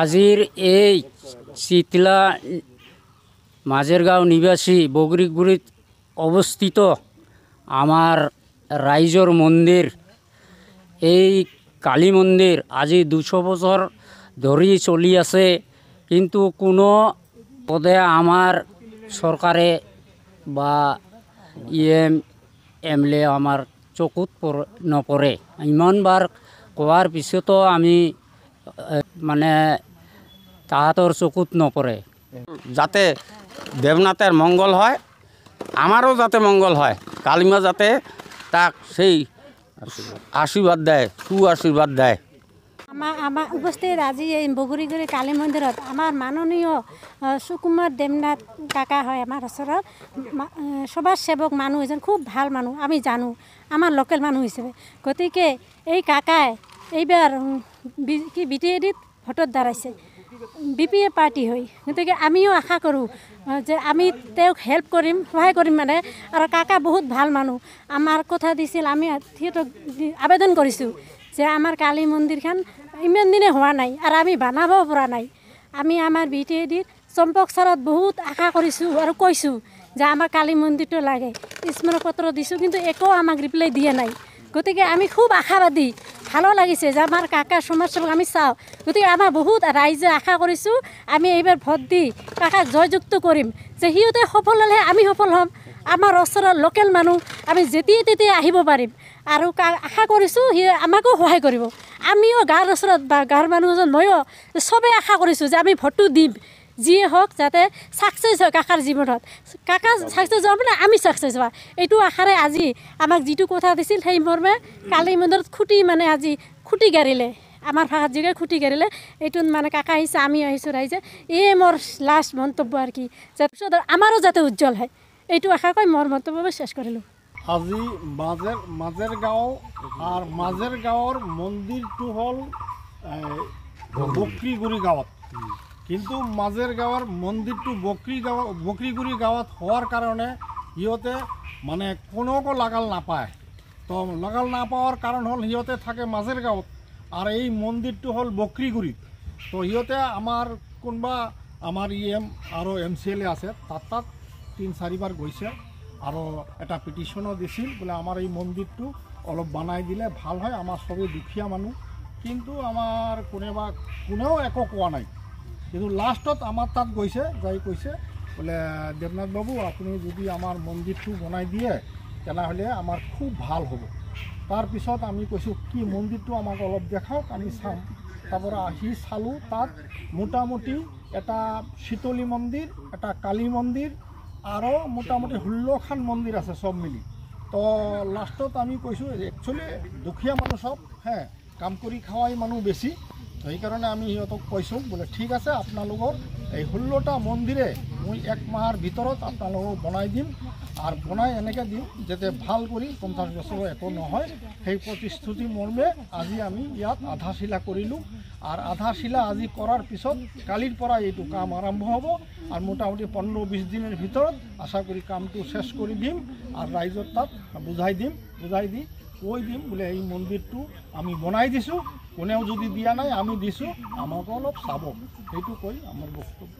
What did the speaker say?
আজির এই চিতলা মাজেরগাঁও নিবাসী বগরিগুড়িত অবস্থিত আমার রাইজর মন্দির, এই কালী মন্দির আজি 200 বছর ধরে চলি আছে, কিন্তু কোনো পদে আমার সরকারে বা এমএলএ আমার চকুত নপৰে। ইমানবাৰ কোৱাৰ পিছতো আমি মানে তাহাঁতৰ চকুত নপৰে। যাতে দেবনাথের মঙ্গল হয়, আমারও যাতে মঙ্গল হয়, কালিমা যাতে তাক সেই আশীর্বাদ দেয়, সুআশীর্বাদ দেয়। আমাৰ উপস্থিত আজি এই বগৰীগুৰি কালী মন্দিৰত আমাৰ মাননীয় সুকুমাৰ দেৱনাথ কাকা হয়। আমাৰ ওচৰত সমাজ সেৱক মানুহ এজন, খুব ভাল মানুহ, আমি জানো আমাৰ লোকেল মানুহ হিচাপে। গতিকে এই কাকাই এইবাৰ BTADত ভোটত দাঁড়াইছে, BPA পাৰ্টি হৈ। গতিকে আমিও আশা কৰোঁ যে আমি তেওঁক হেল্প কৰিম, সহায় কৰিম মানে। আৰু কাকা বহুত ভাল মানুহ, আমাৰ কথা দিছিল, আমি সিহঁতক আবেদন কৰিছোঁ যে আমাৰ কালী মন্দিৰখন ইমান দিনে হোৱা নাই আৰু আমি বনাব পৰা নাই। আমি আমাৰ BTADত চম্পক ছাৰত বহুত আশা কৰিছোঁ আৰু কৈছোঁ যে আমাৰ কালী মন্দিৰটো লাগে, স্মাৰকপত্ৰ দিছোঁ, কিন্তু একো আমাক ৰিপ্লাই দিয়া নাই। গতিকে আমি খুব আশাবাদী, ভালো লাগিছে যে আমাৰ কাকা সমাজসেৱক আমি চাওঁ। গতিকে আমাৰ বহুত ৰাইজে আশা কৰিছোঁ আমি এইবাৰ ভোট দি কাকাক জয়যুক্ত কৰিম, যে সিহঁতে সফল হ'লেহে আমি সফল হ'ম। আমাৰ ওচৰৰ লোকেল মানুহ আমি যেতিয়াই তেতিয়াই আহিব পাৰিম আৰু আশা কৰিছোঁ সি আমাকো সহায় কৰিব। আমিও গাঁৱৰ ওচৰত বা গাঁৱৰ মানুহ এজন, ময়ো চবেই আশা কৰিছোঁ যে আমি ভোটটো দিম, যিয়ে হওক যাতে ছাকচেছ হয় কাকাৰ জীৱনত। কাকা ছাকচেছ হোৱা মানে আমি ছাকচেছ হোৱা, এইটো আশাৰে আজি আমাক যিটো কথা দিছিল সেই মৰ্মে কালী মন্দিৰত মানে আজি খুঁটি গাড়িলে, আমাৰ ভাষাত যিকৈ খুঁটি গাড়িলে, এইটোত মানে কাকা আহিছে, আমি আহিছোঁ ৰাইজে। এই মোৰ লাষ্ট মন্তব্য আৰু কি, যাতে আমাৰো যাতে উজ্জ্বল হয়, এইটো আশা কৰি মোৰ মন্তব্য শেষ কৰিলোঁ। আজি মাজেৰগাঁও আৰ মাজেৰগাঁওৰ মন্দিৰটো হল বকৰিগুড়ি গাঁৱত, কিন্তু মাজেৰগাঁওৰ মন্দিৰটো বকৰিগুড়ি গাঁৱত হওয়ার কারণে সিহঁতে মানে কোনোকো লাগাল নাপায়। তো লাগাল না পাওয়ার কারণ হল সিহঁতে থাকে মাজেৰগাঁৱত আৰ এই মন্দিৰটো হল বকৰিগুড়িত। তো সিহঁতে আমাৰ কোনোবা আমাৰ EM আৰু MCLA আছে, তাত 3-4 বাৰ গৈছে আৰু এটা পিটিশনও দিছিল বোলে আমাৰ এই মন্দিৰটো অলপ বনাই দিলে ভাল হয়, আমাৰ সবেই দুখীয়া মানুহ, কিন্তু আমাৰ কোনেও একো কোৱা নাই। কিন্তু লাষ্টত আমাৰ তাত গৈছে, যাই কৈছে বোলে দেৱনাথ বাবু আপুনি যদি আমাৰ মন্দিৰটো বনাই দিয়ে তেনেহ'লে আমাৰ খুব ভাল হ'ব। তাৰপিছত আমি কৈছোঁ কি মন্দিৰটো আমাক অলপ দেখাওক, আমি চাম। তাৰপৰা আহি চালোঁ, তাত মোটামুটি এটা শীতলী মন্দিৰ, এটা কালী মন্দিৰ আৰু মোটামুটি 16খান মন্দিৰ আছে সব মিলি। তো লাষ্টত আমি কৈছোঁ একচুৱেলি দুখীয়া মানুহ সব, কাম কৰি খাৱাই মানুহ বেছি। সেইকাৰণে আমি সিহঁতক কৈছোঁ বোলে ঠিক আছে, আপোনালোকৰ এই 16টা মন্দিৰে মই 1 মাহৰ ভিতৰত আপোনালোকক বনাই দিম, আৰু বনাই এনেকৈ দিম যাতে ভাল কৰি 50 বছৰৰ একো নহয়। সেই প্ৰতিশ্ৰুতি মৰ্মে আজি আমি ইয়াত আধাৰশিলা কৰিলোঁ, আৰু আধাৰশিলা আজি কৰাৰ পিছত কালিৰ পৰা এইটো কাম আৰম্ভ হ'ব, আৰু মোটামুটি 15-20 দিনৰ ভিতৰত আশা কৰি কামটো শেষ কৰি দিম, আৰু ৰাইজৰ তাত বুজাই দি কৈ দিম বোলে এই মন্দিৰটো আমি বনাই দিছোঁ, কোনেও যদি দিয়া নাই আমি দিছোঁ, আমাকো অলপ চাব। সেইটো কৈ আমাৰ বক্তব্য।